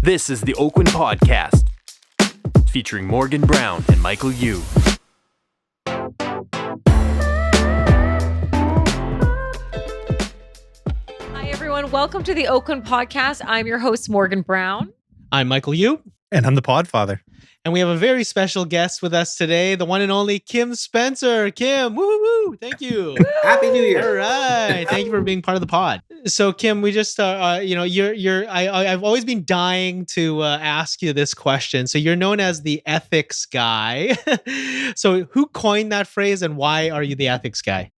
This is the Oakwyn Podcast, featuring Morgan Brown and Michael Yu. Hi, everyone. Welcome to the Oakwyn Podcast. I'm your host, Morgan Brown. I'm Michael Yu. And I'm the Podfather. And we have a very special guest with us today, the one and only Kim Spencer. Kim, woo woo woo! Thank you. Happy New Year! All right, thank you for being part of the pod. So, Kim, we just, I've always been dying to ask you this question. So, you're known as the ethics guy. So, who coined that phrase, and why are you the ethics guy?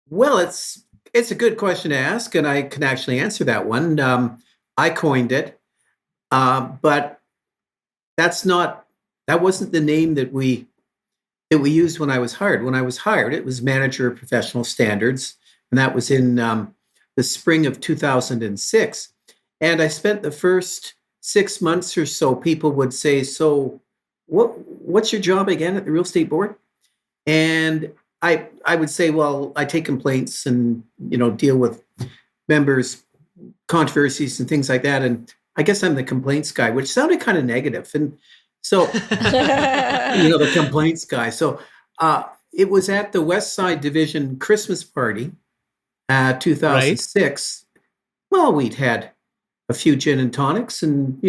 Well, it's a good question to ask, and I can actually answer that one. I coined it, but that wasn't the name that we used when I was hired. When I was hired, it was Manager of Professional Standards, and that was in the spring of 2006. And I spent the first 6 months or so, people would say, so what's your job again at the Real Estate Board? And I would say, well, I take complaints and, deal with members' controversies and things like that. And I guess I'm the complaints guy, which sounded kind of negative. And so, the complaints guy. So it was at the West Side Division Christmas party, 2006. Right. Well, we'd had a few gin and tonics and,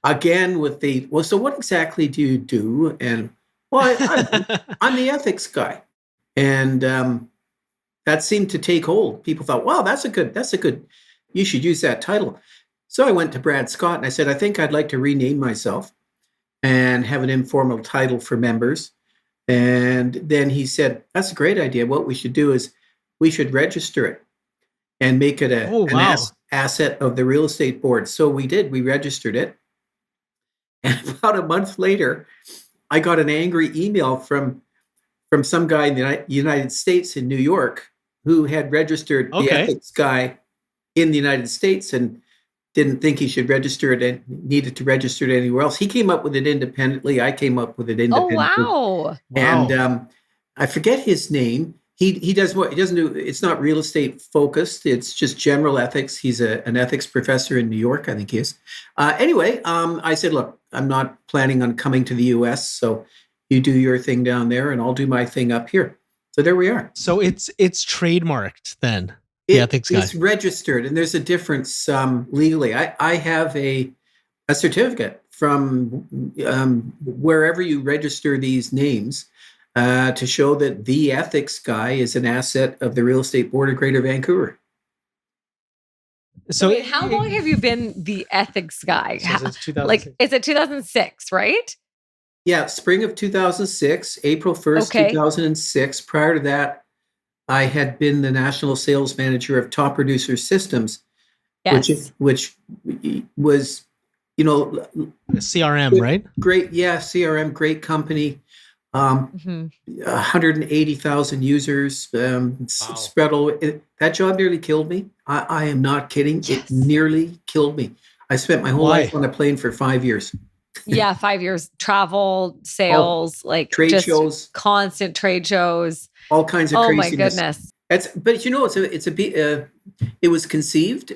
again with so what exactly do you do? And, well, I'm the ethics guy. And that seemed to take hold. People thought, wow, that's a good, you should use that title. So I went to Brad Scott and I said, I think I'd like to rename myself and have an informal title for members. And then he said, that's a great idea. What we should do is we should register it and make it an asset of the Real Estate Board. So we did. We registered it. And about a month later, I got an angry email from some guy in the United States in New York who had registered the ethics guy in the United States and didn't think he should register it and needed to register it anywhere else. He came up with it independently. I came up with it independently. Oh, wow. And I forget his name. He does what he doesn't do. It's not real estate focused. It's just general ethics. He's an ethics professor in New York, I think he is. Anyway, I said, look, I'm not planning on coming to the US. So you do your thing down there and I'll do my thing up here. So there we are. So it's trademarked then. The ethics guy. It's registered, and there's a difference legally. I have a certificate from wherever you register these names to show that the ethics guy is an asset of the Real Estate Board of Greater Vancouver. So wait, how long have you been the ethics guy? It's 2006, right? Yeah, spring of 2006, April 1st, 2006. Prior to that, I had been the national sales manager of Top Producer Systems, yes. which was, CRM, right? Great, yeah, CRM, great company. 180,000 users spread all. That job nearly killed me. I am not kidding. Yes. It nearly killed me. I spent my whole life on a plane for 5 years. Yeah, 5 years. Travel, sales, trade shows, constant trade shows. All kinds of craziness. Oh my goodness! It was conceived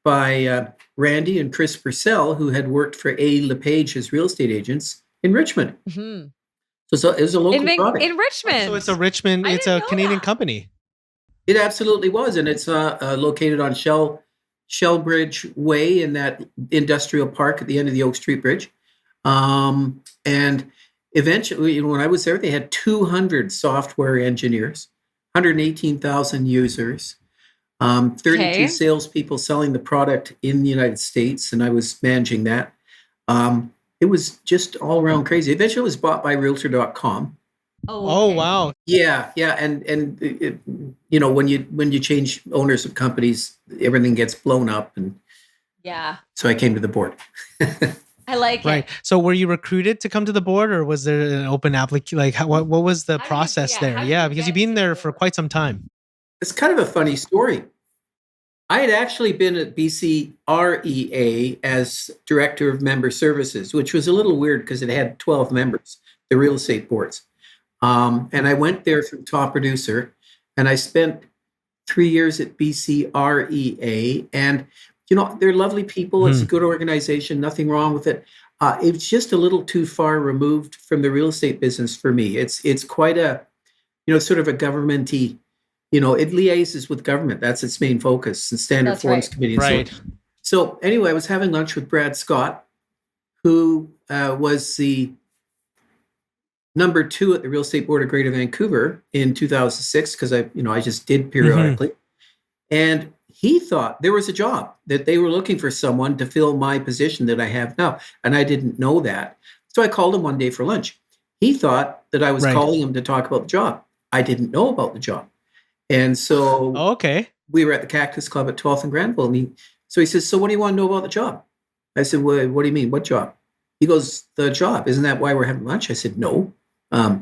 by Randy and Chris Purcell, who had worked for A. LePage as real estate agents in Richmond. Mm-hmm. So it was a local product in Richmond. So it's a Richmond. It's a Canadian company. It absolutely was, and it's located on Shellbridge Way in that industrial park at the end of the Oak Street Bridge, and. Eventually, when I was there, they had 200 software engineers, 118,000 users, 32 salespeople selling the product in the United States, and I was managing that. It was just all around crazy. Eventually, it was bought by Realtor.com. Oh, wow! Yeah, and it, when you change owners of companies, everything gets blown up, and so I came to the board. I like it. So were you recruited to come to the board, or was there an open application? What was the process there? Yeah, because you've been there for quite some time. It's kind of a funny story. I had actually been at BC REA as Director of Member Services, which was a little weird because it had 12 members, the real estate boards. And I went there through Top Producer, and I spent 3 years at BC REA. And they're lovely people. It's a good organization. Nothing wrong with it. It's just a little too far removed from the real estate business for me. It's quite a, sort of a governmenty, it liaises with government. That's its main focus, and Standard Forms Committee. And so anyway, I was having lunch with Brad Scott, who was the number 2 at the Real Estate Board of Greater Vancouver in 2006, because I just did periodically. And he thought there was a job, that they were looking for someone to fill my position that I have now. And I didn't know that. So I called him one day for lunch. He thought that I was calling him to talk about the job. I didn't know about the job. And so we were at the Cactus Club at 12th and Granville. And he says, so what do you want to know about the job? I said, well, what do you mean? What job? He goes, the job. Isn't that why we're having lunch? I said, no. I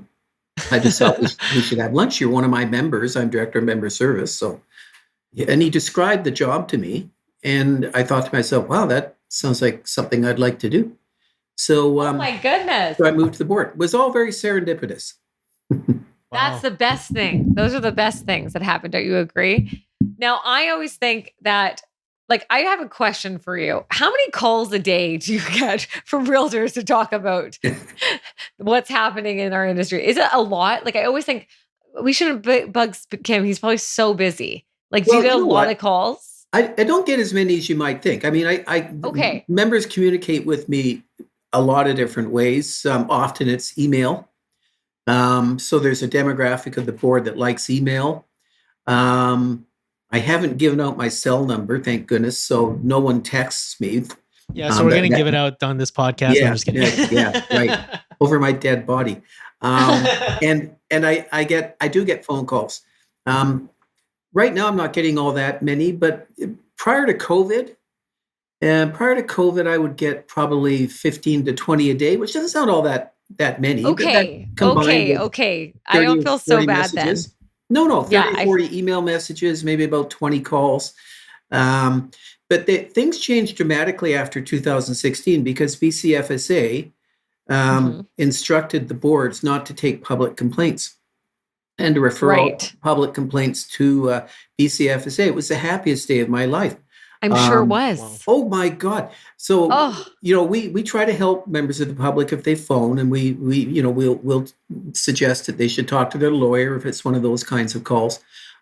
just thought we should have lunch. You're one of my members. I'm director of member service. So, and he described the job to me, and I thought to myself, wow, that sounds like something I'd like to do. So, oh my goodness. So I moved to the board. It was all very serendipitous. That's the best thing. Those are the best things that happen. Don't you agree? Now, I always think that, like, I have a question for you. How many calls a day do you get from realtors to talk about what's happening in our industry? Is it a lot? Like, I always think we shouldn't bug Kim. He's probably so busy. Like, do you get a lot of calls? I don't get as many as you might think. I mean, members communicate with me a lot of different ways. Often it's email. So there's a demographic of the board that likes email. I haven't given out my cell number, thank goodness, so no one texts me. Yeah, so we're going to give it out on this podcast. Yeah, I'm just kidding. yeah, right. Over my dead body. And I do get phone calls. Right now, I'm not getting all that many, but prior to COVID, I would get probably 15 to 20 a day, which doesn't sound all that many. Okay. I don't feel so bad messages. Then. No, 30, 40 email messages, maybe about 20 calls. But things changed dramatically after 2016 because BCFSA instructed the boards not to take public complaints and to refer all public complaints to BCFSA. It was the happiest day of my life. I'm sure it was. Oh my God. So, we try to help members of the public if they phone, and we'll suggest that they should talk to their lawyer if it's one of those kinds of calls.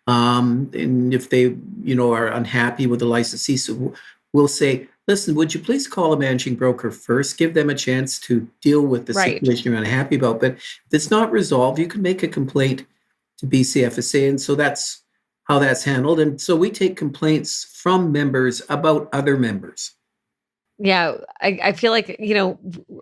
And if they, are unhappy with the licensee, so we'll say, listen, would you please call a managing broker first? Give them a chance to deal with the situation you're unhappy about. But if it's not resolved, you can make a complaint to BCFSA. And so that's how that's handled. And so we take complaints from members about other members. Yeah, I feel like,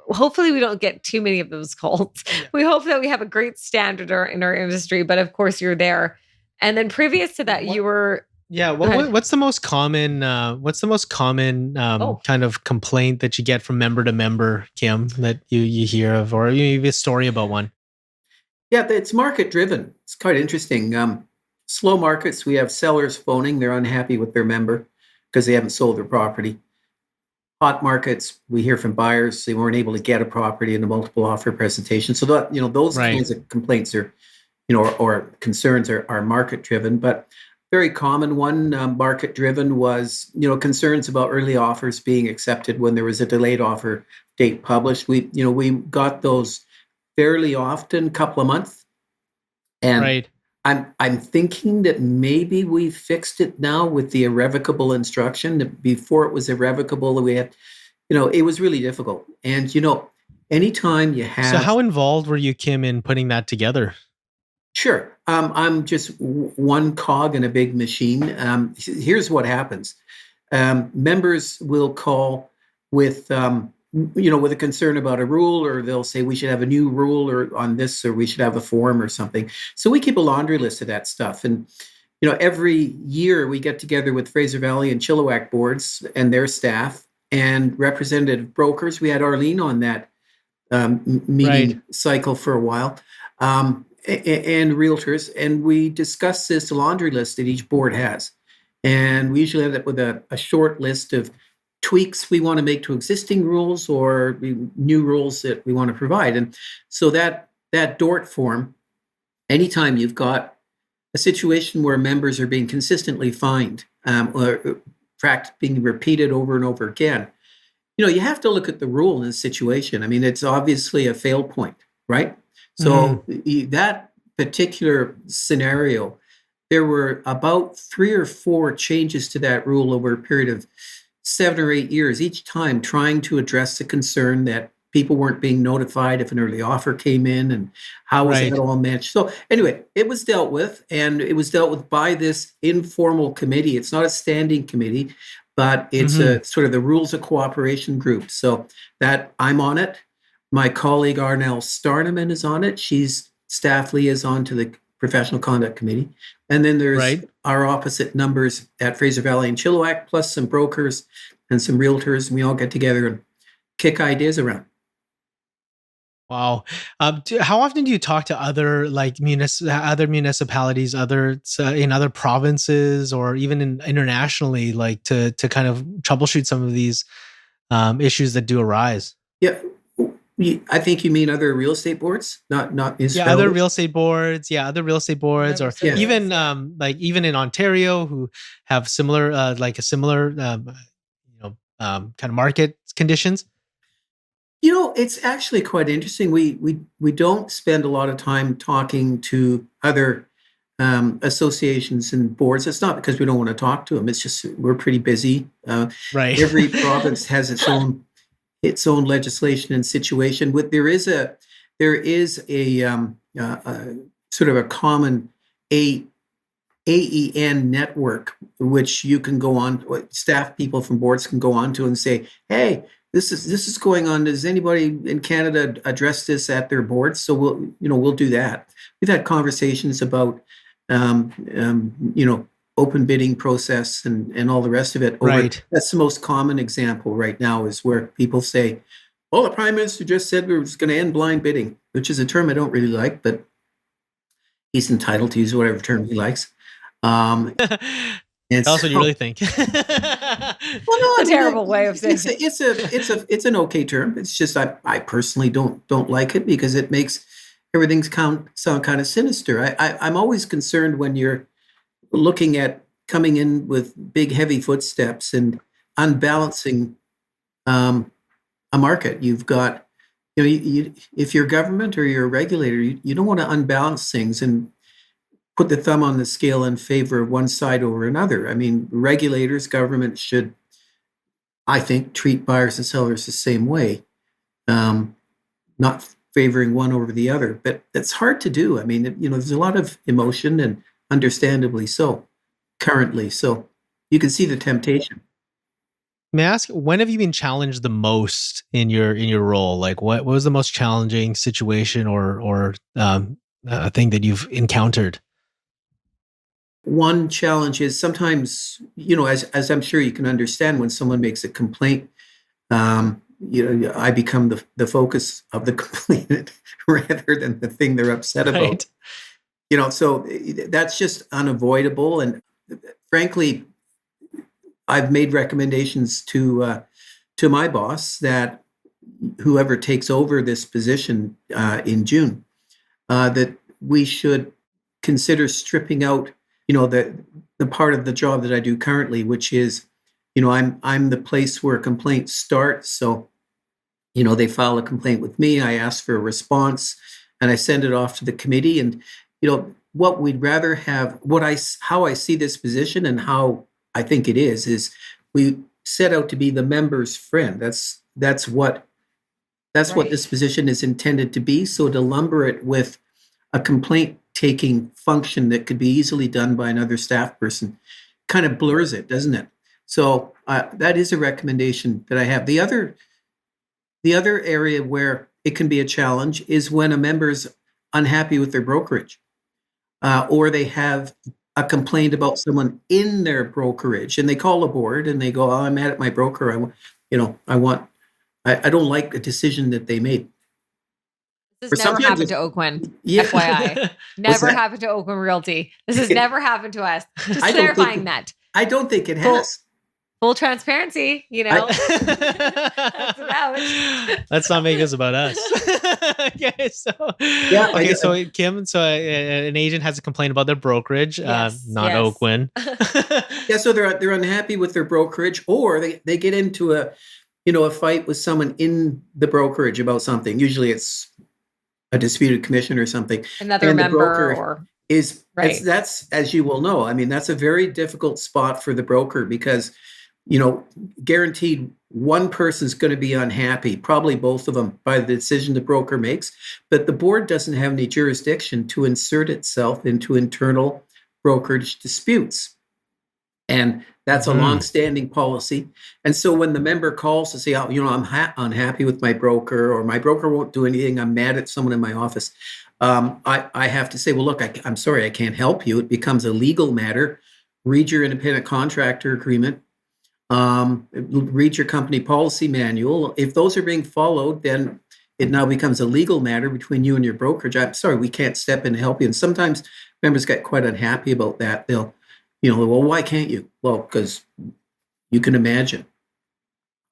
hopefully we don't get too many of those calls. Yeah. We hope that we have a great standard in our industry, but of course you're there. And then previous to that, you were... Yeah, what's the most common kind of complaint that you get from member to member, Kim, that you hear of, or maybe a story about one? Yeah, it's market driven. It's quite interesting. Slow markets, we have sellers phoning. They're unhappy with their member because they haven't sold their property. Hot markets, we hear from buyers they weren't able to get a property in a multiple offer presentation. So that those kinds of complaints are, or concerns are market driven. But very common one, market driven, was concerns about early offers being accepted when there was a delayed offer date published. We got those fairly often, couple of months, and I'm thinking that maybe we fixed it now with the irrevocable instruction. Before it was irrevocable, we had, it was really difficult. And, anytime you have... So how involved were you, Kim, in putting that together? Sure. I'm just one cog in a big machine. Here's what happens. Members will call with... with a concern about a rule, or they'll say we should have a new rule or on this, or we should have a form or something. So we keep a laundry list of that stuff. And, every year we get together with Fraser Valley and Chilliwack boards and their staff and representative brokers. We had Arlene on that meeting cycle for a while, and realtors. And we discuss this laundry list that each board has. And we usually end up with a short list of tweaks we want to make to existing rules or new rules that we want to provide. And so that DORT form, anytime you've got a situation where members are being consistently fined or fact being repeated over and over again. You have to look at the rule in this situation. I mean, it's obviously a fail point, right? So that particular scenario, there were about 3 or 4 changes to that rule over a period of 7 or 8 years, each time trying to address the concern that people weren't being notified if an early offer came in, and how was that all managed. So anyway, it was dealt with, and it was dealt with by this informal committee. It's not a standing committee, but it's a sort of the rules of cooperation group. So that I'm on it. My colleague Arnell Starneman is on it. She's staff liaison to the professional conduct committee. And then there's our opposite numbers at Fraser Valley and Chilliwack, plus some brokers and some realtors, and we all get together and kick ideas around. Wow. How often do you talk to other other municipalities, in other provinces, or even internationally, like to kind of troubleshoot some of these issues that do arise? Yeah, I think you mean other real estate boards, not other real estate boards. Yeah, other real estate boards, or even even in Ontario, who have similar kind of market conditions. It's actually quite interesting. We don't spend a lot of time talking to other associations and boards. It's not because we don't want to talk to them. It's just we're pretty busy. Every province has its own legislation and situation. There is a sort of a common AEN network, which you can go on. Staff people from boards can go on to and say, "Hey, this is going on. Does anybody in Canada address this at their boards?" So we'll do that. We've had conversations about open bidding process and all the rest of it. That's the most common example right now, is where people say, "Oh, the Prime Minister just said we were just going to end blind bidding," which is a term I don't really like, but he's entitled to use whatever term he likes. And that's what you really think. Well, no, it's a terrible way of saying it. It's an okay term. It's just I personally don't like it, because it makes everything sound kind of sinister. I'm always concerned when you're looking at coming in with big heavy footsteps and unbalancing a market. You've got if you're government or you're a regulator, you don't want to unbalance things and put the thumb on the scale in favor of one side over another. I mean, regulators, government should, I think, treat buyers and sellers the same way, not favoring one over the other. But that's hard to do. I mean, there's a lot of emotion, and understandably so, currently. So you can see the temptation. May I ask, when have you been challenged the most in your role? Like, what was the most challenging situation or a thing that you've encountered? One challenge is sometimes, as I'm sure you can understand, when someone makes a complaint, I become the focus of the complainant rather than the thing they're upset about. So that's just unavoidable. And frankly, I've made recommendations to my boss that whoever takes over this position in June, that we should consider stripping out the part of the job that I do currently, which is, I'm the place where complaints start. So, they file a complaint with me, I ask for a response, and I send it off to the committee. And, what we'd rather have, how I see this position and how I think it is we set out to be the member's friend. That's what this position is intended to be. So to lumber it with a complaint taking function that could be easily done by another staff person kind of blurs it, doesn't it? So that is a recommendation that I have. The other area where it can be a challenge is when a member's unhappy with their brokerage, or they have a complaint about someone in their brokerage, and they call the board and they go, "Oh, I'm mad at my broker. I don't like a decision that they made." This has never happened to Oakwyn. Yeah. FYI. Never happened to Oakwyn Realty. This has never happened to us. Just clarifying that. I don't think it has. full transparency, that's about. Let's not make this about us. Okay, so Yeah, okay, so Kim, so an agent has a complaint about their brokerage, Yes, not yes. Oakwyn. Yeah, so they're unhappy with their brokerage, or they get into a fight with someone in the brokerage about something. Usually it's a disputed commission or something. Another And the member broker or Right. That's, as you will know, I mean, that's a very difficult spot for the broker because, guaranteed one person's going to be unhappy, probably both of them, by the decision the broker makes. But the board doesn't have any jurisdiction to insert itself into internal brokerage disputes. And that's a long-standing policy. And so when the member calls to say, I'm unhappy with my broker, or my broker won't do anything, I'm mad at someone in my office, I have to say, well, look, I'm sorry, I can't help you. It becomes a legal matter. Read your independent contractor agreement. Read your company policy manual. If those are being followed, then it now becomes a legal matter between you and your brokerage. I'm sorry, we can't step in and help you. And sometimes members get quite unhappy about that. They'll, well, why can't you? Well, because you can imagine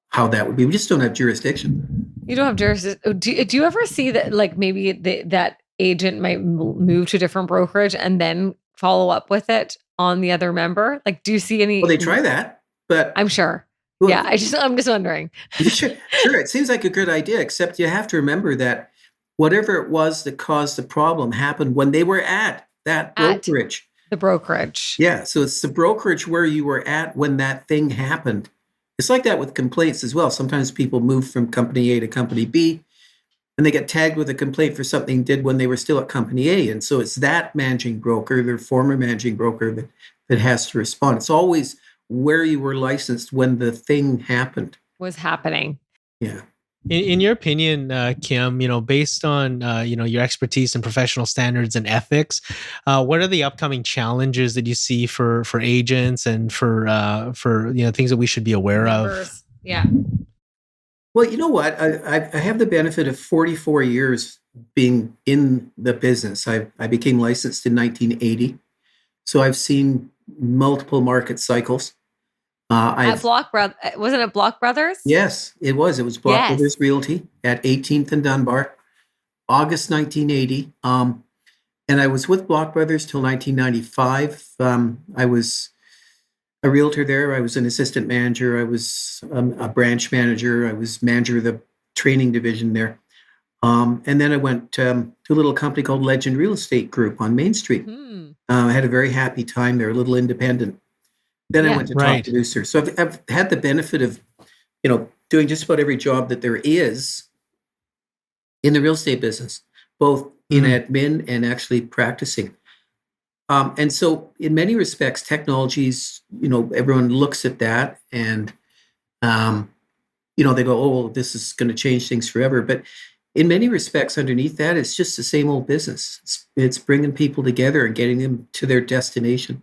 how that would be. We just don't have jurisdiction. You don't have jurisdiction. Do you ever see that, like, maybe that agent might move to a different brokerage and then follow up with it on the other member? Like, do you see any? Well, they try that, but I'm sure. Well, yeah, I'm just wondering. Sure. It seems like a good idea, except you have to remember that whatever it was that caused the problem happened when they were at that brokerage. The brokerage. Yeah. So it's the brokerage where you were at when that thing happened. It's like that with complaints as well. Sometimes people move from company A to company B and they get tagged with a complaint for something did when they were still at company A. And so it's that managing broker, their former managing broker, that has to respond. It's always where you were licensed when the thing happened. Was happening. Yeah. In your opinion, Kim, based on your expertise and professional standards and ethics, what are the upcoming challenges that you see for agents and for things that we should be aware of? Yeah. Well, you know what? I have the benefit of 44 years being in the business. I became licensed in 1980, so I've seen multiple market cycles. At wasn't it Block Brothers? Yes, it was. It was Block Brothers Realty at 18th and Dunbar, August 1980. And I was with Block Brothers till 1995. I was a realtor there. I was an assistant manager. I was a branch manager. I was manager of the training division there. And then I went to a little company called Legend Real Estate Group on Main Street. I had a very happy time there, a little independent. Then I went to top producer. So I've had the benefit of, doing just about every job that there is in the real estate business, both in admin and actually practicing. And so in many respects, technologies, everyone looks at that and, they go, oh, this is going to change things forever. But in many respects, underneath that, it's just the same old business. It's bringing people together and getting them to their destination.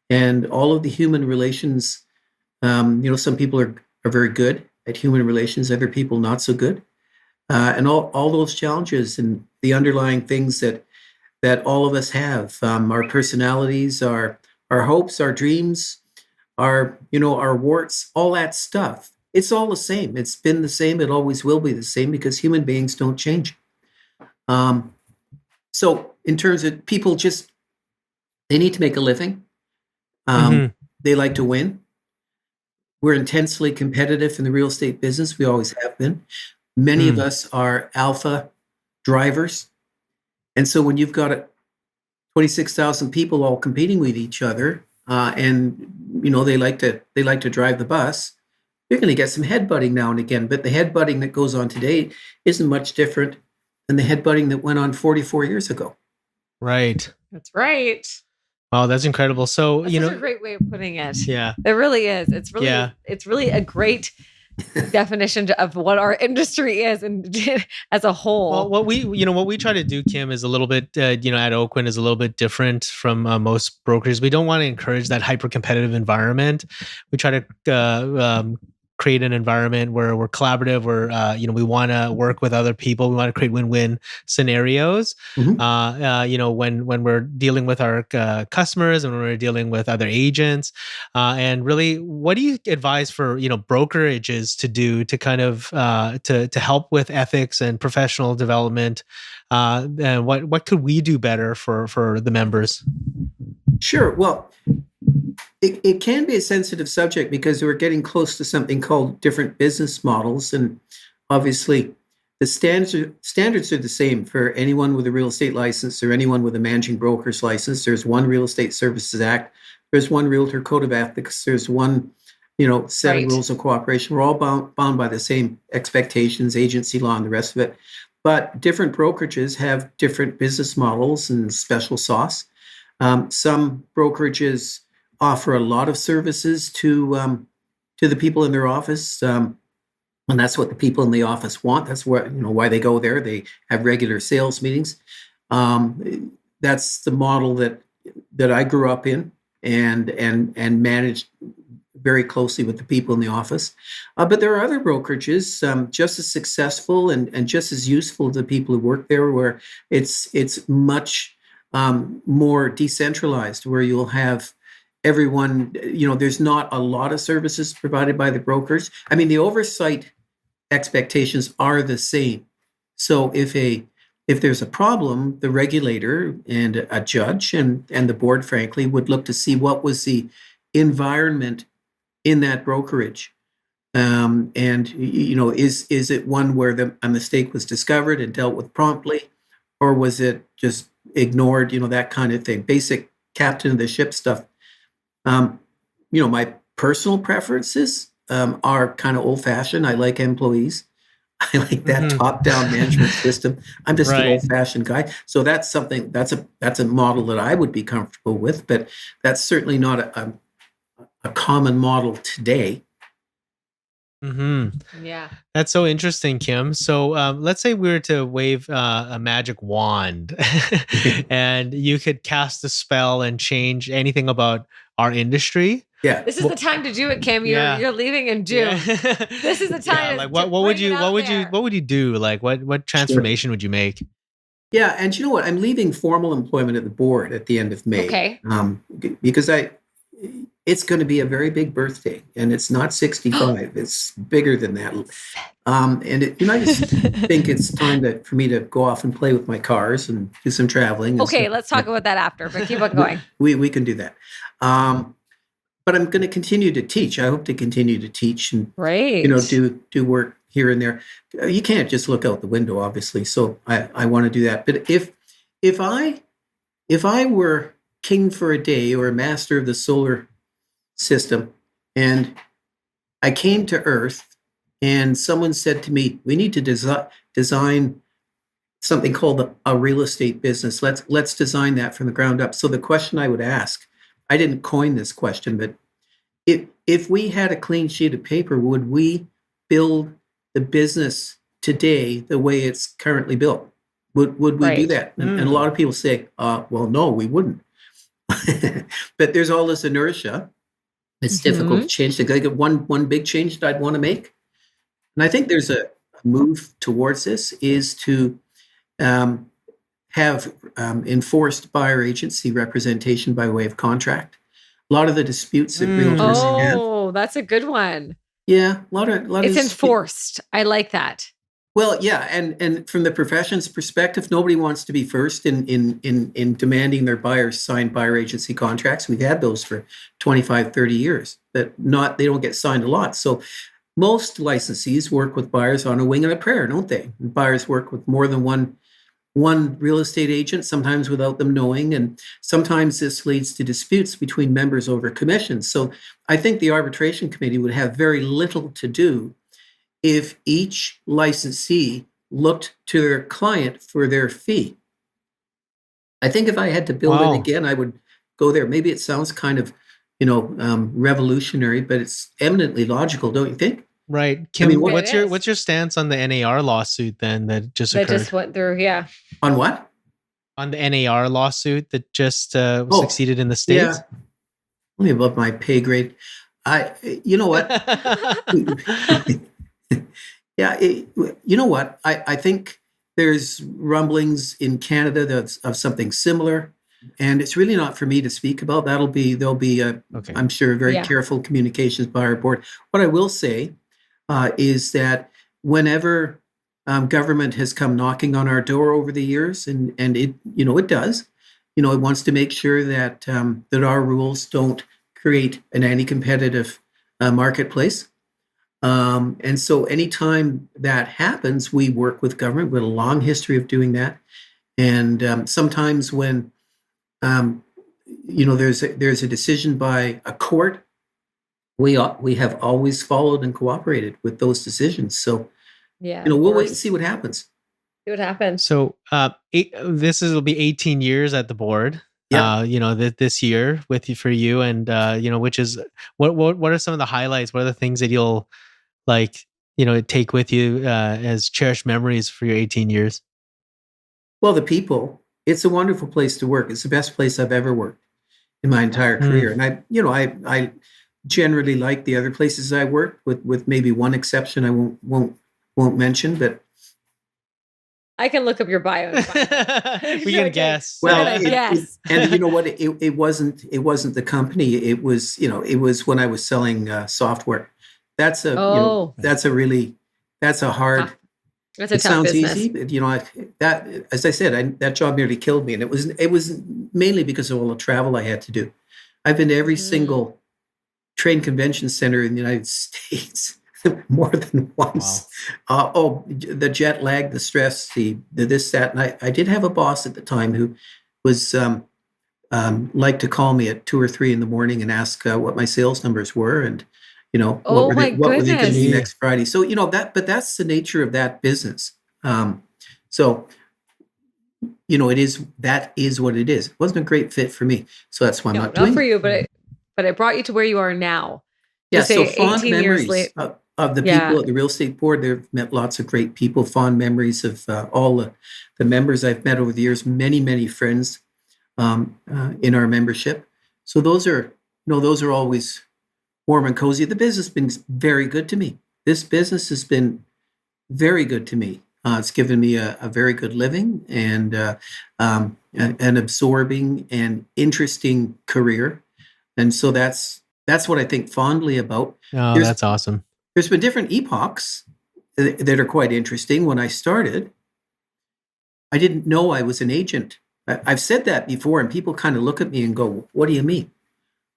And all of the human relations, some people are very good at human relations, other people not so good. And all those challenges and the underlying things that all of us have, our personalities, our hopes, our dreams, our warts, all that stuff. It's all the same. It's been the same. It always will be the same because human beings don't change. So in terms of people, they need to make a living. They like to win. We're intensely competitive in the real estate business. We always have been. Many of us are alpha drivers. And so when you've got 26,000 people all competing with each other, and they like to drive the bus, you're going to get some headbutting now and again. But the headbutting that goes on today isn't much different than the headbutting that went on 44 years ago. Right. That's right. Wow, that's incredible. So, that's a great way of putting it. Yeah. It really is. It's really a great definition of what our industry is and as a whole. Well, what we try to do, Kim, is a little bit, at Oakwyn is a little bit different from most brokers. We don't want to encourage that hyper competitive environment. We try to create an environment where we're collaborative, where we want to work with other people. We want to create win-win scenarios. When we're dealing with our customers and when we're dealing with other agents, and really, what do you advise for brokerages to do to kind of to help with ethics and professional development? And what could we do better for the members? Sure. Well, it can be a sensitive subject because we're getting close to something called different business models. And obviously, the standards are the same for anyone with a real estate license or anyone with a managing broker's license. There's one Real Estate Services Act. There's one Realtor Code of Ethics. There's one, set of rules of cooperation. We're all bound by the same expectations, agency law, and the rest of it. But different brokerages have different business models and special sauce. Some brokerages offer a lot of services to the people in their office, and that's what the people in the office want. That's why they go there. They have regular sales meetings. That's the model that I grew up in and managed very closely with the people in the office. But there are other brokerages just as successful and just as useful to the people who work there, where it's much more decentralized, where you'll have everyone, there's not a lot of services provided by the brokers. I mean, the oversight expectations are the same. So if there's a problem, the regulator and a judge and the board, frankly, would look to see what was the environment in that brokerage. Is it one where a mistake was discovered and dealt with promptly, or was it just ignored, that kind of thing? Basic captain of the ship stuff. My personal preferences are kind of old-fashioned. I like employees. I like that top-down management system. I'm just an old-fashioned guy. So that's something, that's a model that I would be comfortable with, but that's certainly not a common model today. Yeah. That's so interesting, Kim. So let's say we were to wave a magic wand and you could cast a spell and change anything about our industry. Yeah. This is the time to do it, Kim. You're leaving in June. Yeah. This is the time. Yeah, like what would you do? Like what transformation would you make? Yeah, and you know what? I'm leaving formal employment at the board at the end of May. Okay. Because it's going to be a very big birthday, and it's not 65. It's bigger than that. I just think it's time for me to go off and play with my cars and do some traveling. Okay, let's talk about that after, but keep on going. We can do that. But I'm going to continue to teach. I hope to continue to teach and do work here and there. You can't just look out the window, obviously. So I want to do that. But if I were king for a day or a master of the solar system, and I came to Earth, and someone said to me, "We need to design something called a real estate business. Let's design that from the ground up." So the question I would ask, I didn't coin this question, but if we had a clean sheet of paper, would we build the business today the way it's currently built? Would we do that? And a lot of people say, well, no, we wouldn't. But there's all this inertia. It's difficult to change things. I get one big change that I'd want to make. And I think there's a move towards this is to have enforced buyer agency representation by way of contract. A lot of the disputes that realtors have. Oh, that's a good one. Yeah, a lot of it's enforced. I like that. Well, yeah, and from the profession's perspective, nobody wants to be first in demanding their buyers sign buyer agency contracts. We've had those for 25, 30 years, but they don't get signed a lot. So most licensees work with buyers on a wing and a prayer, don't they? And buyers work with more than one real estate agent, sometimes without them knowing, and sometimes this leads to disputes between members over commissions. So I think the arbitration committee would have very little to do if each licensee looked to their client for their fee. I think if I had to build it again, I would go there. Maybe it sounds kind of, revolutionary, but it's eminently logical, don't you think? Right. Kim, what's your stance on the NAR lawsuit then that just occurred? That just went through, yeah. On what? On the NAR lawsuit that just succeeded in the States? Yeah. Only above my pay grade. You know what? Yeah, you know what? I think there's rumblings in Canada that's of something similar, and it's really not for me to speak about. There'll be Okay. I'm sure very Yeah. careful communications by our board. What I will say is that whenever government has come knocking on our door over the years, and it it does, it wants to make sure that that our rules don't create an anti-competitive marketplace. And so anytime that happens, we work with government with a long history of doing that. And sometimes when there's a decision by a court, we have always followed and cooperated with those decisions. So Yeah. we'll wait and see what happens. See what happens. So will be 18 years at the board. Yeah. This year for you, and which is what are some of the highlights? What are the things that you'll take with you as cherished memories for your 18 years? Well, the people. It's a wonderful place to work. It's the best place I've ever worked in my entire career. And I generally like the other places I worked, with maybe one exception I won't mention, but I can look up your bio. And find it. We can guess. Well, yes. And you know what? It wasn't the company. It was when I was selling software. That's a hard. That's a it tough sounds business. easy, but that, as I said, that job nearly killed me, and it was mainly because of all the travel I had to do. I've been to every single trade convention center in the United States more than once. Wow. The jet lag, the stress, the this, that, and I did have a boss at the time who was like to call me at 2 or 3 in the morning and ask what my sales numbers were, and what were they going to be next Friday. So but that's the nature of that business. So that is what it is. It wasn't a great fit for me, so that's why I'm not doing it. Not for you, but it brought you to where you are now. Yeah, so fond 18 years memories of the people at the real estate board. They've met lots of great people. Fond memories of all the members I've met over the years. Many, many friends in our membership. So those are always warm and cozy. The business has been very good to me. This business has been very good to me. It's given me a very good living and an absorbing and interesting career. And so that's what I think fondly about. Oh, that's awesome. There's been different epochs that are quite interesting. When I started, I didn't know I was an agent. I've said that before, and people kind of look at me and go, "What do you mean?"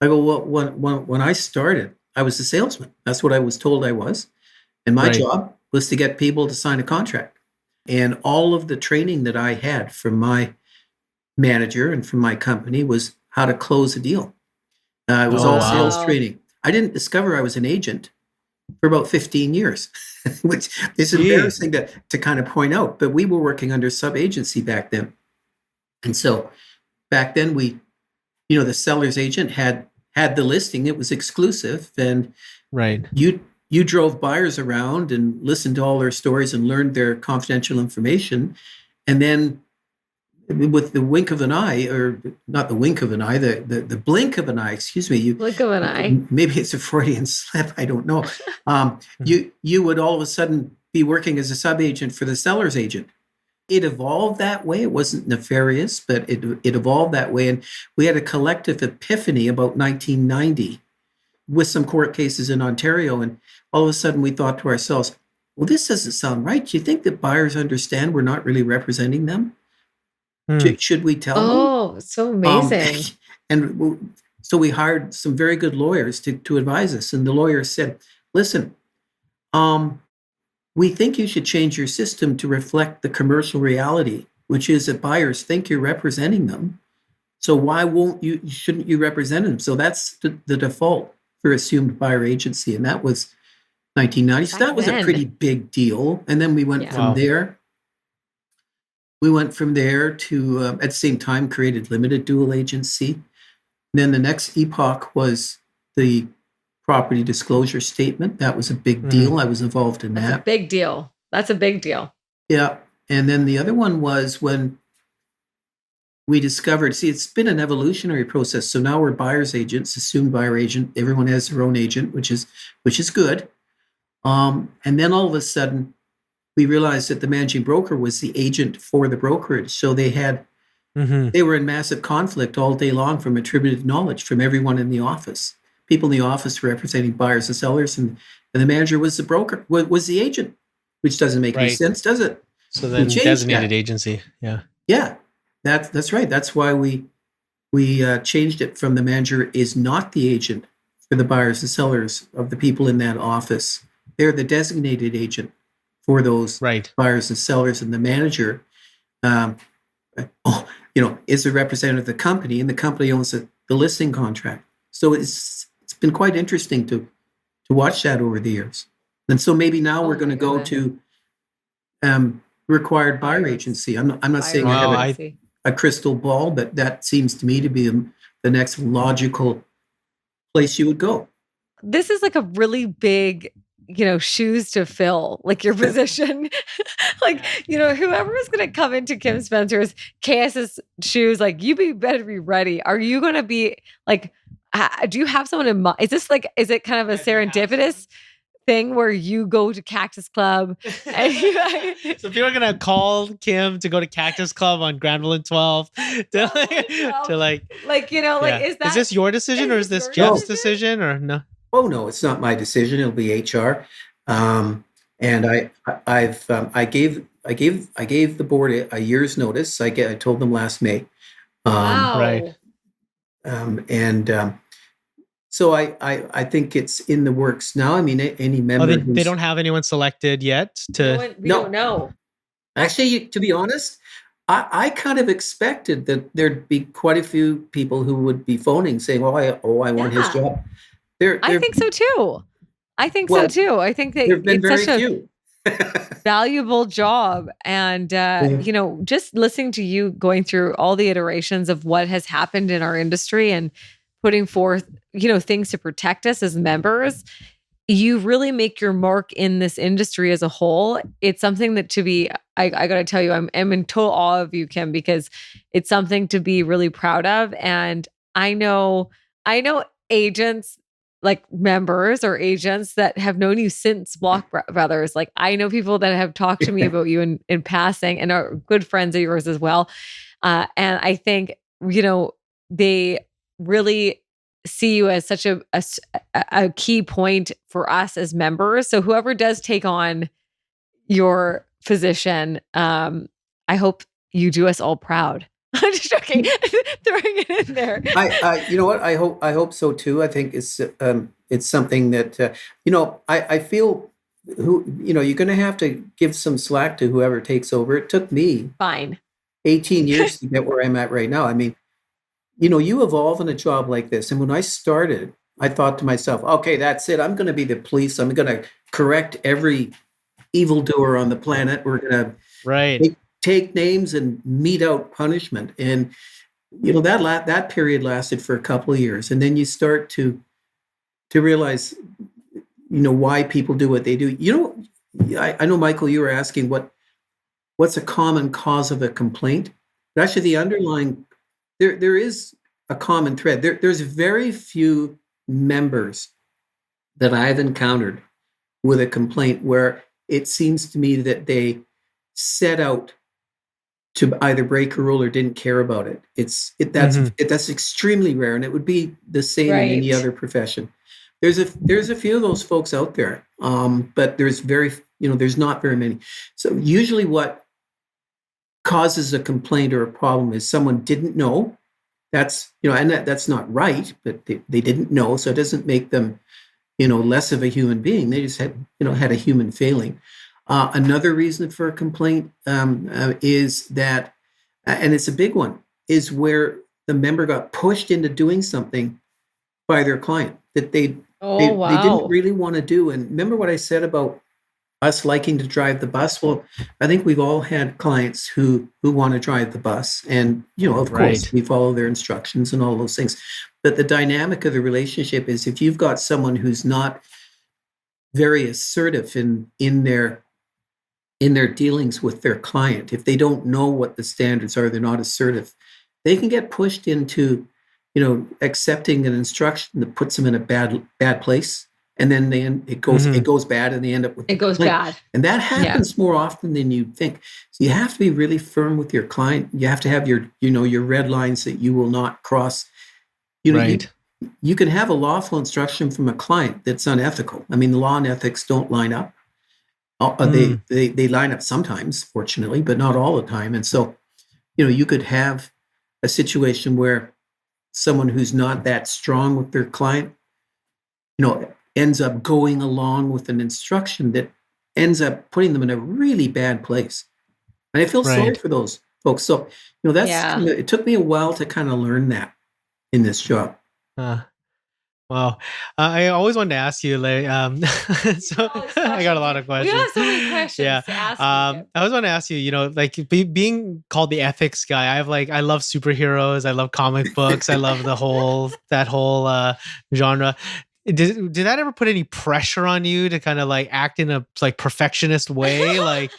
I go, "Well, when I started, I was a salesman. That's what I was told I was. And my job was to get people to sign a contract. And all of the training that I had from my manager and from my company was how to close a deal. It was all sales training. I didn't discover I was an agent for about 15 years, which is embarrassing to kind of point out. But we were working under sub-agency back then. And so back then the seller's agent had the listing. It was exclusive. And you drove buyers around and listened to all their stories and learned their confidential information. And then with the wink of an eye, or not the wink of an eye, the blink of an eye, excuse me. Blink of an eye. Maybe it's a Freudian slip. I don't know. You would all of a sudden be working as a sub-agent for the seller's agent. It evolved that way. It wasn't nefarious, but it evolved that way. And we had a collective epiphany about 1990 with some court cases in Ontario. And all of a sudden we thought to ourselves, well, this doesn't sound right. Do you think that buyers understand we're not really representing them? Should we tell them? Oh, so amazing. So we hired some very good lawyers to advise us. And the lawyers said, listen, we think you should change your system to reflect the commercial reality, which is that buyers think you're representing them. So why shouldn't you represent them? So that's the default for assumed buyer agency. And that was 1990. So that was a pretty big deal. And then we went from there. We went from there to, at the same time, created limited dual agency. And then the next epoch was the property disclosure statement. That was a big deal. I was involved in that. That's a big deal. That's a big deal. Yeah. And then the other one was when we discovered, see, it's been an evolutionary process. So now we're buyer's agents, assumed buyer agent. Everyone has their own agent, which is good. And then all of a sudden, we realized that the managing broker was the agent for the brokerage. So they were in massive conflict all day long from attributed knowledge from everyone in the office. People in the office representing buyers and sellers, and the manager was the broker, was the agent, which doesn't make any sense, does it? So then designated agency. Yeah. Yeah, that's right. That's why we changed it from the manager is not the agent for the buyers and sellers of the people in that office. They're the designated agent for those buyers and sellers, and the manager, is the representative of the company, and the company owns the listing contract. So it's been quite interesting to watch that over the years. And so maybe now we're going to go to required buyer agency. I'm not saying I have a crystal ball, but that seems to me to be the next logical place you would go. This is like a really big, shoes to fill, like your position. Like, whoever is going to come into Kim Spencer's KS's shoes, like better be ready. Are you going to be like, do you have someone in mind? Is it kind of a serendipitous thing where you go to Cactus Club? And so people are going to call Kim to go to Cactus Club on Granville and 12 is this your decision or is this Jeff's decision or no? Oh no, it's not my decision. It'll be HR. And I gave the board a year's notice. I told them last May. Wow. Right. So I think it's in the works now. I mean, any member. They don't have anyone selected yet. We don't know. Actually, to be honest, I kind of expected that there'd be quite a few people who would be phoning saying, I want his job. I think so too. I think that it's such a valuable job. And, just listening to you going through all the iterations of what has happened in our industry and putting forth, things to protect us as members, you really make your mark in this industry as a whole. It's something that I got to tell you, I'm in total awe of you, Kim, because it's something to be really proud of. And I know agents, like members or agents that have known you since Block Brothers. Like I know people that have talked to me about you in passing and are good friends of yours as well. And I think, they really see you as such a key point for us as members. So whoever does take on your position, I hope you do us all proud. I'm just joking, throwing it in there. You know what? I hope so too. I think it's something that I feel you're going to have to give some slack to whoever takes over. It took me 18 years to get where I'm at right now. I mean, you evolve in a job like this, and when I started, I thought to myself, okay, that's it. I'm going to be the police. I'm going to correct every evildoer on the planet. We're going to take names and mete out punishment. And, that period lasted for a couple of years. And then you start to realize, why people do what they do. I know, Michael, you were asking what's a common cause of a complaint. But actually the underlying, there is a common thread. There's very few members that I've encountered with a complaint where it seems to me that they set out to either break a rule or didn't care about it. That's extremely rare, and it would be the same in any other profession. There's a few of those folks out there, but there's not very many. So usually, what causes a complaint or a problem is someone didn't know. That's that's not right, but they didn't know, so it doesn't make them less of a human being. They just had a human failing. Another reason for a complaint is that, and it's a big one, is where the member got pushed into doing something by their client that they didn't really want to do. And remember what I said about us liking to drive the bus? Well, I think we've all had clients who want to drive the bus, and of course we follow their instructions and all those things. But the dynamic of the relationship is if you've got someone who's not very assertive in their dealings with their client, if they don't know what the standards are, they're not assertive, they can get pushed into, accepting an instruction that puts them in a bad place, and then it goes bad, and they end up with It goes bad, and that happens more often than you think. So you have to be really firm with your client. You have to have your red lines that you will not cross. Right. You can have a lawful instruction from a client that's unethical. I mean, the law and ethics don't line up. They line up sometimes, fortunately, but not all the time. And so, you could have a situation where someone who's not that strong with their client, ends up going along with an instruction that ends up putting them in a really bad place. And I feel sorry for those folks. So, it took me a while to kind of learn that in this job. Wow. I always wanted to ask you, like, so I got a lot of questions. We have so many questions to ask you. I always want to ask you, like being called the ethics guy. I love superheroes. I love comic books. I love that whole genre. Did that ever put any pressure on you to kind of like act in a like perfectionist way? Like,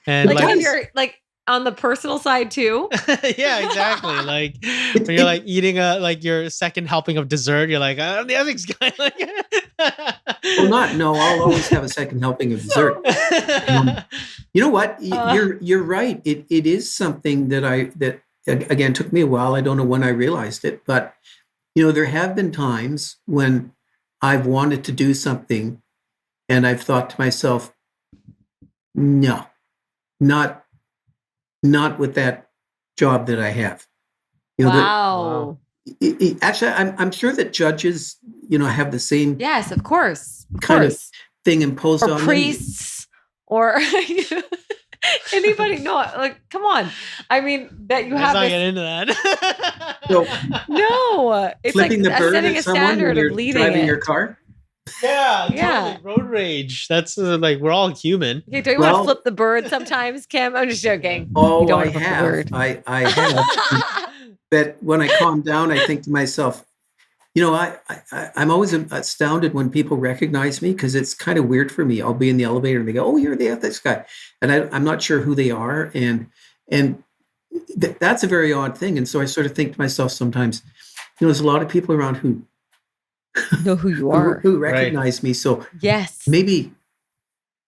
and like when you're like on the personal side too. Yeah, exactly. Like when you're like eating your second helping of dessert, you're like, I'm the ethics guy. No, I'll always have a second helping of dessert. You know what? You're right. It is something that again took me a while. I don't know when I realized it, but there have been times when I've wanted to do something and I've thought to myself, no, not with that job that I have. Wow. Actually, I'm sure that judges, have the same. Yes, of course. Kind of thing imposed on priests or anybody. No, like, come on. I mean, that you have. Let's not get into that. No, it's flipping like the bird setting at a someone standard when you're of leading driving it. your car. Yeah. Totally. Road rage. That's like we're all human. Okay, don't you want to flip the bird sometimes, Kim? I'm just joking. Oh, you don't I have. I have. But when I calm down, I think to myself, I'm always astounded when people recognize me because it's kind of weird for me. I'll be in the elevator and they go, "Oh, you're the ethics guy," and I'm not sure who they are, and that's a very odd thing. And so I sort of think to myself sometimes, there's a lot of people around who know who you are, who recognize me. So yes, maybe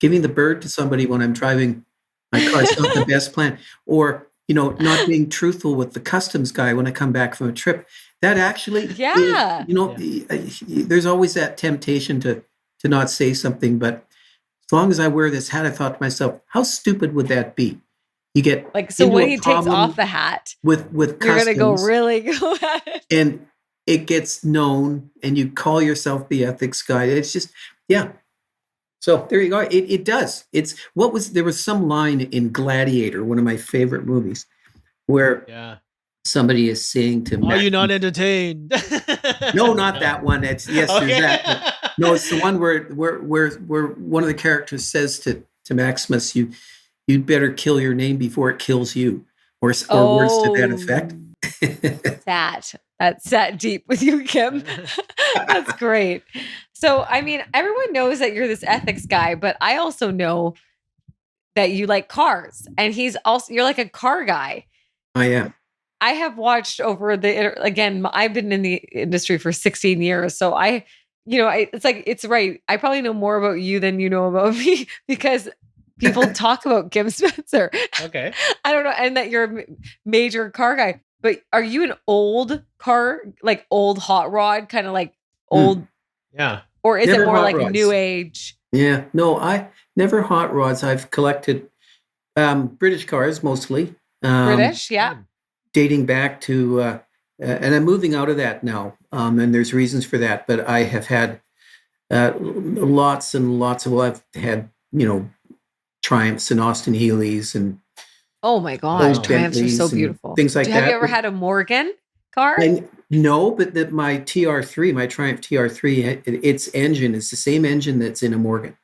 giving the bird to somebody when I'm driving my car is not the best plan, or not being truthful with the customs guy when I come back from a trip. That actually, there's always that temptation to not say something. But as long as I wear this hat, I thought to myself, how stupid would that be? You get when he takes off the hat with customs, you're gonna go at it, and it gets known, and you call yourself the ethics guy. It's just So there you go. It does. There was some line in Gladiator, one of my favorite movies, where somebody is saying to Are you not entertained? No, not that one. There's that. No, it's the one where one of the characters says to Maximus, you'd better kill your name before it kills you, or words to that effect. That's that deep with you, Kim. That's great. So, I mean, everyone knows that you're this ethics guy, but I also know that you like cars, and you're like a car guy. I am. I have watched again, I've been in the industry for 16 years. So it's right. I probably know more about you than you know about me because people talk about Kim Spencer. Okay. I don't know. And that you're a major car guy, but are you an old car, like old hot rod, kind of like old? Yeah. Or is Never it more like rods. new age? Yeah. No, I never hot rods. I've collected British cars mostly. British. Yeah. Dating back to, and I'm moving out of that now, and there's reasons for that. But I have had lots and lots of. I've had Triumphs and Austin Healey's and. Oh my gosh, Triumphs are so and beautiful. things like that. Have you ever had a Morgan car? No, but my TR3, my Triumph TR3, its engine is the same engine that's in a Morgan.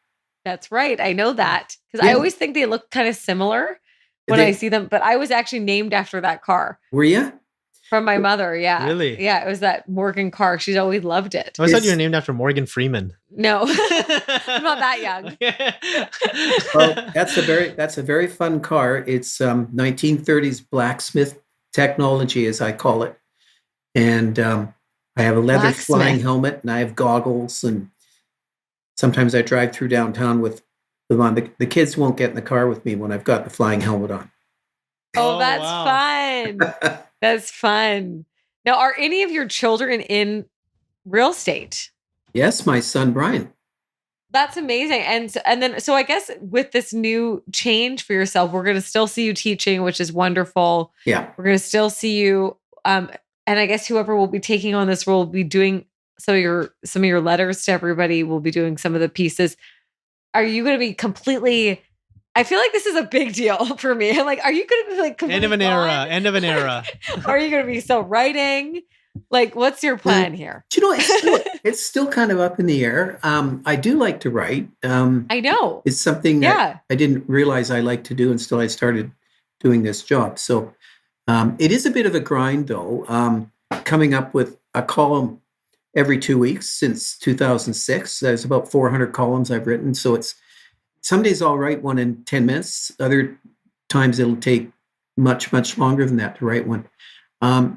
That's right. I know that because I always think they look kind of similar when I see them. But I was actually named after that car. Were you? From my mother, yeah. Really? Yeah, it was that Morgan car. She's always loved it. I thought you were named after Morgan Freeman. No, I'm not that young. Well, that's a very fun car. It's 1930s blacksmith technology, as I call it. And I have a leather flying helmet, and I have goggles, and sometimes I drive through downtown with them on. The kids won't get in the car with me when I've got the flying helmet on. Oh, that's fun. That's fun. Now, are any of your children in real estate? Yes, my son, Brian. That's amazing. And then, so I guess with this new change for yourself, we're going to still see you teaching, which is wonderful. Yeah. We're going to still see you. And I guess whoever will be taking on this role will be doing some of your letters to everybody. Will be doing some of the pieces. Are you going to be completely, I feel like this is a big deal for me. I'm like, are you going to be like end of an era? End of an era. Are you going to be still writing? Like, what's your plan here? Do you know, it's still kind of up in the air. I do like to write. I know. It's something that I didn't realize I liked to do until I started doing this job. So it is a bit of a grind, though. Coming up with a column every 2 weeks since 2006. There's about 400 columns I've written. So it's some days I'll write one in 10 minutes. Other times it'll take much, much longer than that to write one.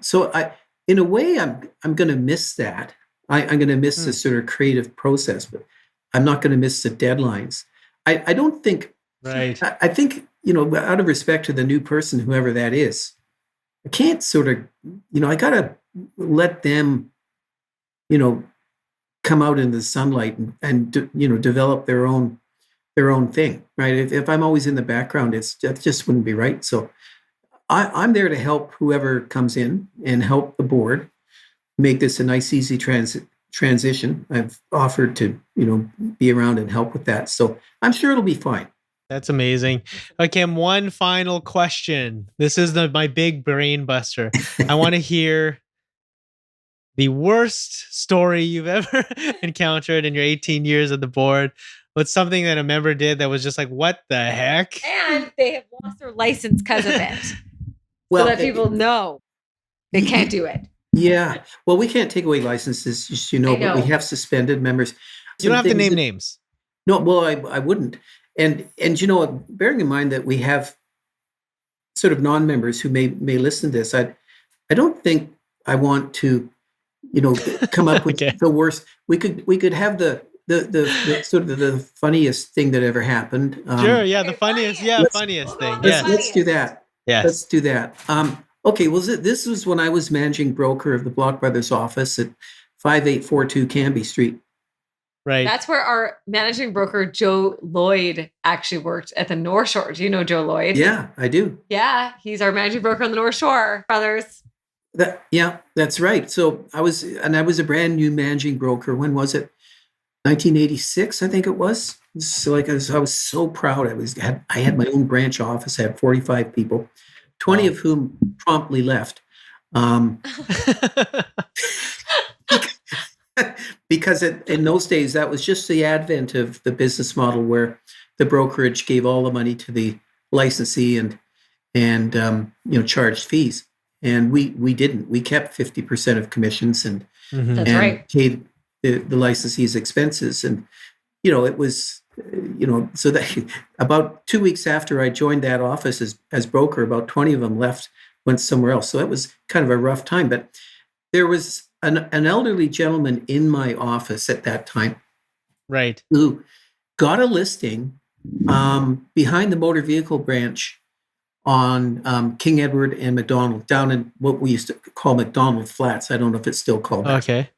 So in a way, I'm going to miss that. I'm going to miss the sort of creative process, but I'm not going to miss the deadlines. I don't think. Right. I think, out of respect to the new person, whoever that is, I can't sort of, I got to let them, come out into the sunlight and develop their own thing, right? If I'm always in the background, that just wouldn't be right. So I'm there to help whoever comes in and help the board make this a nice, easy transition. I've offered to, be around and help with that. So I'm sure it'll be fine. That's amazing. Okay, one final question. This is my big brain buster. I want to hear the worst story you've ever encountered in your 18 years at the board. What's something that a member did that was just like, what the heck? And they have lost their license because of it. Well, so that people know they can't do it. Yeah. Well, we can't take away licenses, just, but we have suspended members. You don't have to name names. No, well, I wouldn't. And bearing in mind that we have sort of non-members who may listen to this, I don't think I want to, come up with the worst. We could have the sort of the funniest thing that ever happened. Sure, yeah, the funniest thing. Yeah, let's do that. Yes. Let's do that. Okay, well, this was when I was managing broker of the Block Brothers office at 5842 Canby Street. Right. That's where our managing broker, Joe Lloyd, actually worked at the North Shore. Do you know Joe Lloyd? Yeah, I do. Yeah, he's our managing broker on the North Shore, brothers. That's right. So I was a brand new managing broker. When was it? 1986, I think it was. So I was so proud. I had my own branch office. I had 45 people, 20 of whom promptly left. Because in those days, that was just the advent of the business model where the brokerage gave all the money to the licensee and charged fees. And we didn't. We kept 50% of commissions and paid the licensee's expenses. And, it was, so that about 2 weeks after I joined that office as broker, about 20 of them went somewhere else. So it was kind of a rough time. But there was an elderly gentleman in my office at that time. Right. Who got a listing behind the motor vehicle branch on King Edward and McDonald, down in what we used to call McDonald Flats. I don't know if it's still called that. Okay.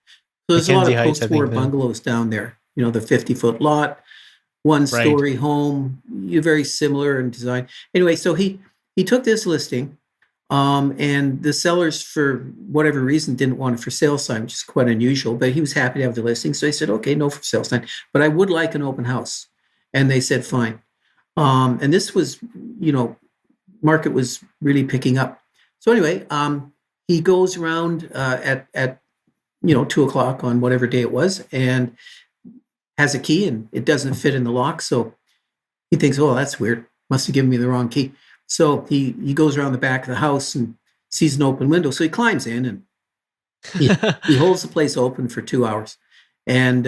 So there's a lot of post-war bungalows down there. The 50-foot lot, one-story home, very similar in design. Anyway, so he took this listing, and the sellers, for whatever reason, didn't want a for sale sign, which is quite unusual, but he was happy to have the listing. So he said, okay, no for sale sign, but I would like an open house. And they said, fine. And this was, market was really picking up. So anyway, he goes around at 2:00 on whatever day it was, and has a key, and it doesn't fit in the lock. So he thinks, oh, that's weird. Must have given me the wrong key. So he goes around the back of the house and sees an open window. So he climbs in and he holds the place open for 2 hours, and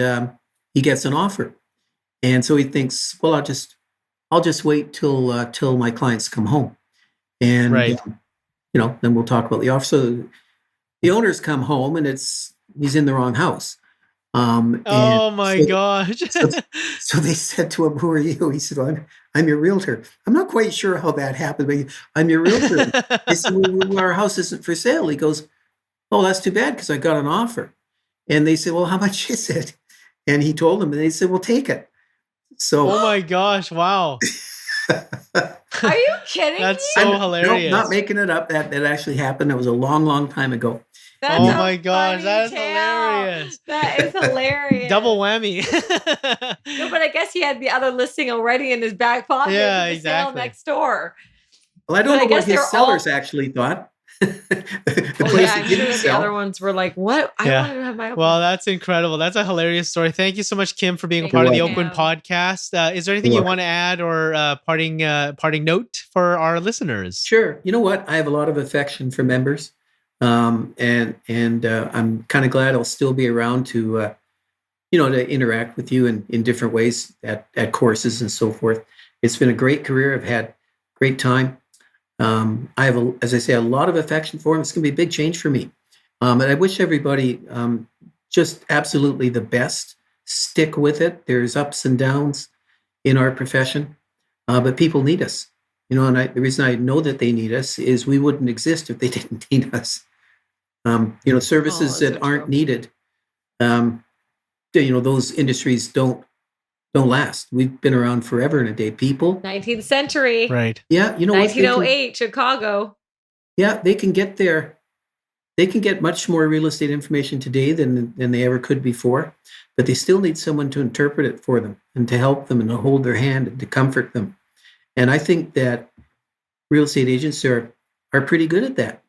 he gets an offer. And so he thinks, well, I'll just wait till my clients come home. And then we'll talk about the offer. So the owners come home and he's in the wrong house. Oh my gosh. So they said to him, "Who are you?" He said, "Well, I'm your realtor." I'm not quite sure how that happened, but I'm your realtor. They said, well, "Our house isn't for sale." He goes, "Oh, that's too bad because I got an offer." And they said, "Well, how much is it?" And he told them, and they said, "Well, take it." So, oh my gosh, wow. Are you kidding That's me? so hilarious. No, not making it up. That actually happened. It was a long, long time ago. That's Oh a my gosh, funny that is tale. hilarious. That is hilarious. Double whammy. No, but I guess he had the other listing already in his back pocket. Yeah, for the exactly. sale next door. Well, I don't But I know what guess his they're sellers actually thought. The Oh, place yeah, that I'm didn't sure the sell. other ones were like, "What? I Yeah. wanted to have my own." Well, that's incredible. That's a hilarious story. Thank you so much, Kim, for being a Thank part of the you, Oakwyn Kim. podcast. Is there anything You're you want to add or parting note for our listeners? Sure. You know what? I have a lot of affection for members, and I'm kind of glad I'll still be around to to interact with you in different ways at courses and so forth. It's been a great career. I've had great time. I have, as I say, a lot of affection for him. It's going to be a big change for me. And I wish everybody just absolutely the best. Stick with it. There's ups and downs in our profession, but people need us. And the reason I know that they need us is we wouldn't exist if they didn't need us. Services that aren't needed, those industries don't last. We've been around forever and a day. People, 19th century. Right. yeah, you know what? 1908, Chicago. Yeah, they can get there. They can get much more real estate information today than they ever could before, but they still need someone to interpret it for them and to help them and to hold their hand and to comfort them. And I think that real estate agents are pretty good at that.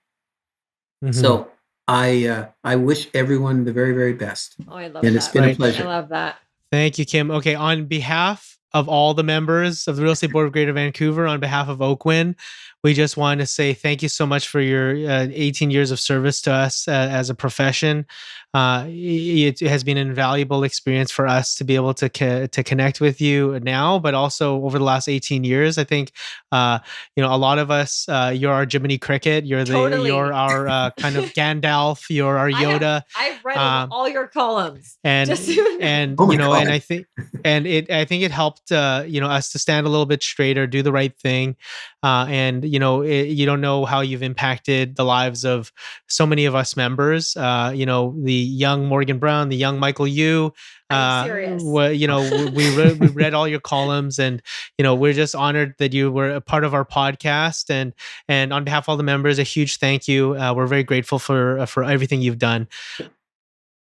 Mhm. So I wish everyone the very, very best. Oh, I love And that. it's been a pleasure. I love that. Thank you, Kim. Okay, on behalf of all the members of the Real Estate Board of Greater Vancouver, on behalf of Oakwyn, we just want to say thank you so much for your 18 years of service to us as a profession. It has been an invaluable experience for us to be able to connect with you now, but also over the last 18 years. I think, a lot of us, you're our Jiminy Cricket. Totally. You're our kind of Gandalf. You're our Yoda. I've read all your columns. And Just so you know. and Oh my and God. I think it helped us to stand a little bit straighter, do the right thing, and you don't know how you've impacted the lives of so many of us members. The young Morgan Brown, the young Michael Yu. I'm serious. We read all your columns, and we're just honored that you were a part of our podcast. And on behalf of all the members, a huge thank you. We're very grateful for everything you've done.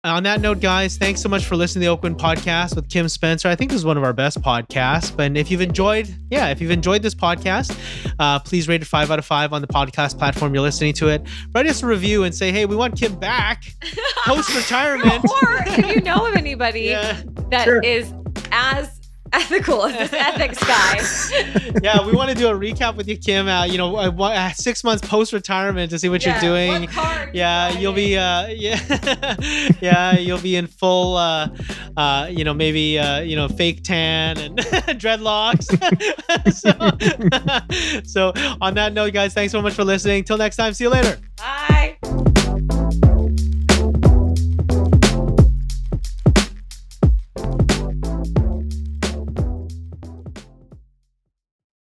On that note, guys, thanks so much for listening to the Oakwyn podcast with Kim Spencer. I think this is one of our best podcasts. But if you've enjoyed this podcast, please rate it 5 out of 5 on the podcast platform you're listening to it. Write us a review and say, hey, we want Kim back post-retirement. Or if you know of anybody that Sure. is as ethical as this ethics guy. Yeah, we want to do a recap with you, Kim. 6 months post-retirement to see what you're doing. What card You'll be you'll be in full maybe fake tan and dreadlocks. So on that note, guys, thanks so much for listening. Till next time, see you later. Bye.